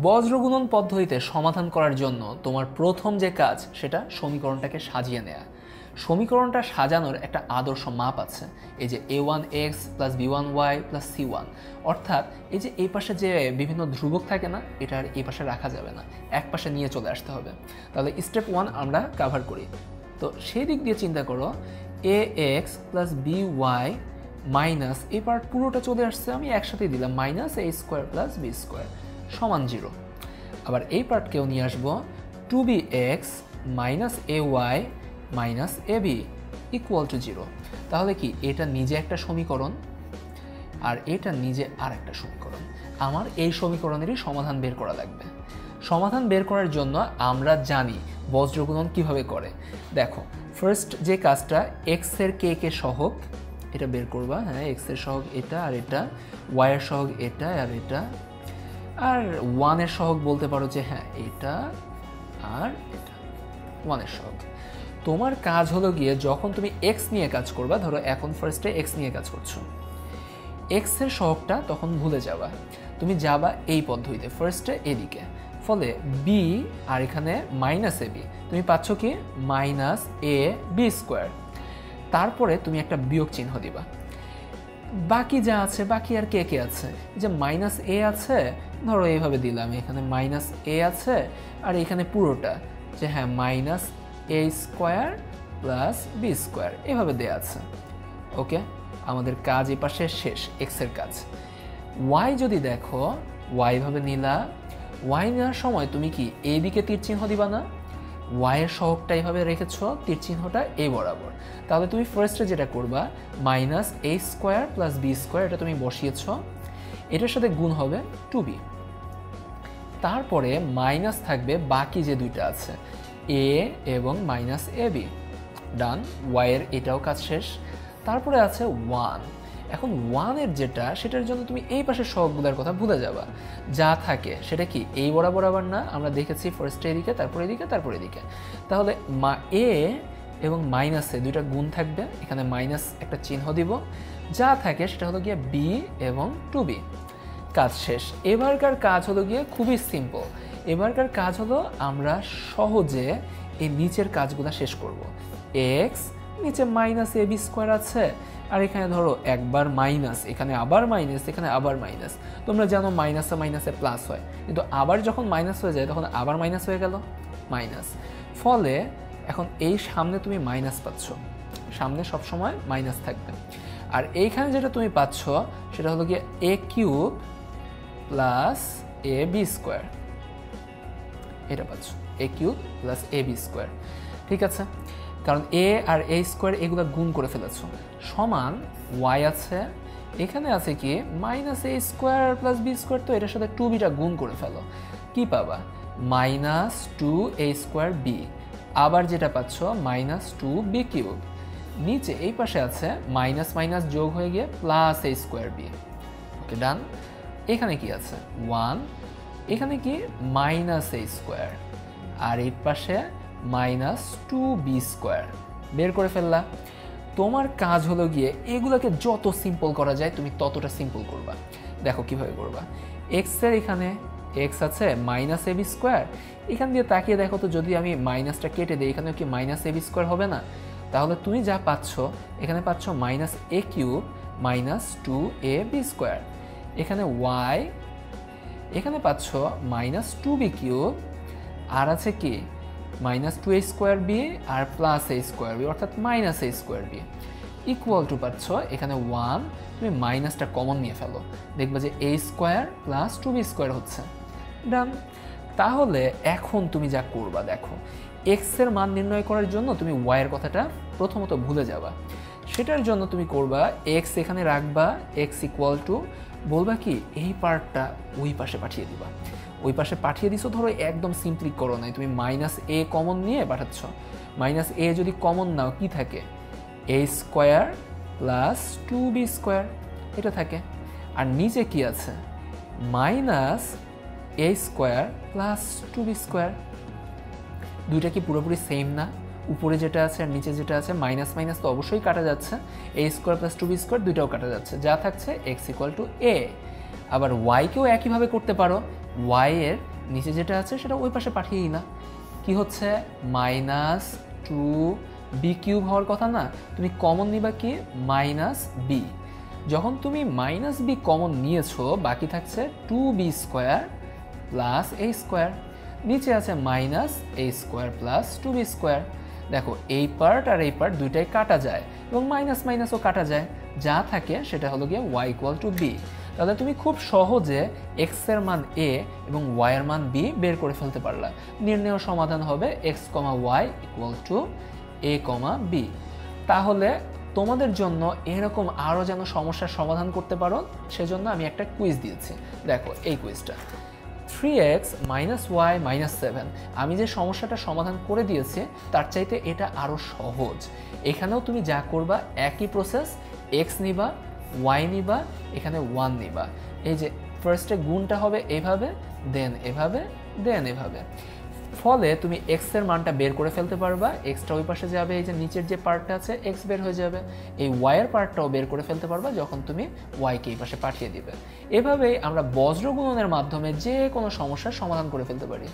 বজ্রগুণন পদ্ধতিতে সমাধান করার জন্য তোমার প্রথম যে কাজ সেটা সমীকরণটাকে সাজিয়ে নেওয়া। সমীকরণটা সাজানোর একটা আদর্শ মাপ আছে, এই যে a1x plus b1y plus c1, অর্থাৎ এই যে এই পাশে যে বিভিন্ন ধ্রুবক থাকে না, এটা আর এই পাশে রাখা যাবে না, এক পাশে নিয়ে চলে আসতে হবে। তাহলে স্টেপ 1 আমরা কাভার করি। তো সেই দিক দিয়ে চিন্তা করো, ax প্লাস by মাইনাস এই পার্ট পুরোটা চলে আসছে, আমি একসাথে দিলাম minus a square plus b square সমান 0। আবার এই পার্টকেও নিয়ে আসবো 2bx minus ay minus ab equal to 0। তাহলে কি এটা নিজে একটা সমীকরণ আর এটা নিজে আর একটা সমীকরণ। আমার এই সমীকরণেরই সমাধান বের করা লাগবে। সমাধান বের করার জন্য আমরা জানি বজ্রগুণন কিভাবে করে। দেখো, ফার্স্ট যে কাজটা, এক্স এর কে কে সহগ এটা বের করবা। হ্যাঁ, এক্স এর সহগ এটা আর এটা, ওয়াই এর সহগ এটা আর এটা, আর ওয়ানের সহগ বলতে পারো যে হ্যাঁ এটা আর এটা, ওয়ানের সহগ। তোমার কাজ হলো গিয়ে যখন তুমি এক্স নিয়ে কাজ করবা, ধরো এখন ফার্স্টে এক্স নিয়ে কাজ করছো, এক্স এর সহগটা তখন ভুলে যাবা, তুমি যাবা এই পদ্ধতিতে ফার্স্টে এদিকে, ফলে বি আর এখানে মাইনাস এ বি, তুমি পাচ্ছ কি মাইনাস এ বি স্কোয়ার। তারপরে তুমি একটা বিয়োগ চিহ্ন দিবা। বাকি যা আছে, বাকি আর কে কে আছে, যে মাইনাস এ আছে, ধরো এইভাবে দিলাম, এখানে মাইনাস এ আছে, আর এখানে পুরোটা যে হ্যাঁ minus a square plus B square এভাবে দেয়া আছে। ওকে, আমাদের কাজ এই পাশে শেষ, এক্স এর কাজ। ওয়াই যদি দেখো, ওয়াই ভাবে নিলা, ওয়াই নেওয়ার সময় তুমি কি এই দিকে তীর চিহ্ন দিবা না, ওয়াইয়ের সহগটা এইভাবে রেখেছ, তীর চিহ্নটা এই বরাবর। তাহলে তুমি ফার্স্টে যেটা করবা, minus a square plus B square এটা তুমি বসিয়েছ, এটার সাথে গুণ হবে 2b। তারপরে মাইনাস থাকবে বাকি যে দুইটা আছে, এ এবং মাইনাস এ বি। ডান, ওয়াইয়ের এটাও কাজ শেষ। তারপরে আছে 1। এখন 1-এর যেটা, সেটার জন্য তুমি এই পাশের সহগগুলোর কথা ভুলে যাবা। যা থাকে সেটা কি এই বরাবর আবার না, আমরা দেখেছি ফার্স্টে এদিকে, তারপর এদিকে, তারপর এদিকে। তাহলে এ এবং মাইনাসে দুইটা গুণ থাকবে, এখানে মাইনাস একটা চিহ্ন দিব, যা থাকে সেটা হলো গিয়ে বি এবং 2b। কাজ শেষ। এবারকার কাজ হলো গিয়ে খুবই সিম্পল। এবারকার কাজ হলো আমরা সহজে এই নিচের কাজগুলো শেষ করব। এক্স নিচে মাইনাস এ বি স্কোয়ার আছে, আর এখানে ধরো একবার মাইনাস, এখানে আবার মাইনাস, এখানে আবার মাইনাস। তোমরা জানো মাইনাসে মাইনাসে প্লাস হয়, কিন্তু আবার যখন মাইনাস হয়ে যায় তখন আবার মাইনাস হয়ে গেল, মাইনাস। ফলে এখন এই সামনে তুমি মাইনাস পাচ্ছ, সামনে সবসময় মাইনাস থাকবে। আর এইখানে যেটা তুমি পাচ্ছ সেটা হলো গিয়ে এ cube plus A B square, এটা পাচ্ছ, এ cube plus A B square. ঠিক আছে, কারণ এ আর এ স্কোয়ার এগুলো গুণ করে ফেলেছ, সমান ওয়াই আছে, এখানে আছে কি minus a square plus B square, তো এটার সাথে 2bটা গুণ করে ফেলো, কি পাবা মাইনাস 2a স্কোয়ার বি। আবার যেটা পাচ্ছ মাইনাস 2b কিউব, নিচে এই পাশে আছে মাইনাস মাইনাস যোগ হয়ে গিয়ে প্লাস এ স্কোয়ার বি। ওকে, ডান। এখানে কি আছে 1, এখানে কি মাইনাস এ স্কোয়ার, আর এই পাশে মাইনাস 2b স্কোয়ার বের করে ফেললা। তোমার কাজ হলো গিয়ে এগুলোকে যত সিম্পল করা যায় তুমি ততটা সিম্পল করবা। দেখো কিভাবে করবা। এক্স এর এখানে এক্স আছে মাইনাস এ বি স্কোয়ার, এখান দিয়ে তাকিয়ে দেখো তো, যদি আমি মাইনাসটা কেটে দিই এখানে কি মাইনাস এ বি স্কোয়ার হবে না? তাহলে তুমি যা পাচ্ছ, এখানে পাচ্ছ minus a cube minus 2ab square, এখানে ওয়াই, এখানে পাচ্ছ মাইনাস 2b কিউব, আর আছে কি মাইনাস 2a স্কোয়ার বি আর প্লাস এ স্কোয়ার বি, অর্থাৎ minus a square b equal to পাচ্ছ এখানে 1। তুমি মাইনাসটা কমন নিয়ে ফেলো, দেখবা যে a square plus 2b square হচ্ছে। ডান। তাহলে এখন তুমি যা করবা, দেখো এক্স এর মান নির্ণয় করার জন্য তুমি ওয়াই এর কথাটা প্রথমত ভুলে যাবা। সেটার জন্য তুমি করবা এক্স এখানে রাখবা, এক্স ইকুয়াল টু বলবা কি এই পার্টটা ওই পাশে পাঠিয়ে দিবা। ওই পাশে পাঠিয়ে দিছো, ধরো একদম সিম্পলি করো নাই, তুমি মাইনাস এ কমন নিয়ে পাঠাচ্ছ। মাইনাস এ যদি কমন নাও কি থাকে, এ স্কোয়ার প্লাস 2b স্কোয়ার এটা থাকে, আর নিচে কি আছে minus a square plus 2b square. দুইটা কি পুরোপুরি সেম না? উপরে যেটা আছে আর নিচে যেটা আছে, মাইনাস মাইনাস তো অবশ্যই কাটা যাচ্ছে, এ স্কোয়ার প্লাস 2b স্কোয়ার দুইটাও কাটা যাচ্ছে, যা থাকছে এক্স ইকুয়াল টু এ। আবার ওয়াইকেও একইভাবে করতে পারো, y এর নিচে যেটা আছে সেটা ওই পাশে পাঠিয়ে দিলাম। কি হচ্ছে -2b কিউব হওয়ার কথা না, তুমি কমন নিবা কি -b। যখন তুমি -b কমন নিয়েছো বাকি থাকছে 2b square plus a square, নিচে আছে -a² প্লাস 2b স্কোয়ার। দেখো এই পার্ট আর এই পার্ট দুইটাই কাটা যায় এবং মাইনাস মাইনাসও কাটা যায়, যা থাকে সেটা হলো গিয়ে y = b। তাহলে তুমি খুব সহজে x এর মান a এবং y এর মান b বের করে ফেলতে পারলা। নির্ণেয় সমাধান হবে x, y = a, b। তাহলে তোমাদের জন্য এরকম আরও যেন সমস্যার সমাধান করতে পারো সেজন্য আমি একটা কুইজ দিয়েছি। দেখো এই কুইজটা 3x - y - 7, আমি যে সমস্যাটা সমাধান করে দিয়েছি তার চাইতে এটা আরও সহজ। এখানেও তুমি যা করবা একই প্রসেস, x নিবা, y নিবা, এখানে 1 নিবা। এই যে ফার্স্টে গুণটা হবে এভাবে, দেন এভাবে, দেন এভাবে। ফলে তুমি x এর মানটা বের করে ফেলতে পারবা, xটা ওই পাশে যাবে, এই যে নিচের যে পার্টটা আছে x বের হয়ে যাবে। এই y এর পার্টটাও বের করে ফেলতে পারবা যখন তুমি y কে এই পাশে পাঠিয়ে দিবে। এভাবেই আমরা বজ্র গুণনের মাধ্যমে যে কোনো সমস্যার সমাধান করে ফেলতে পারি।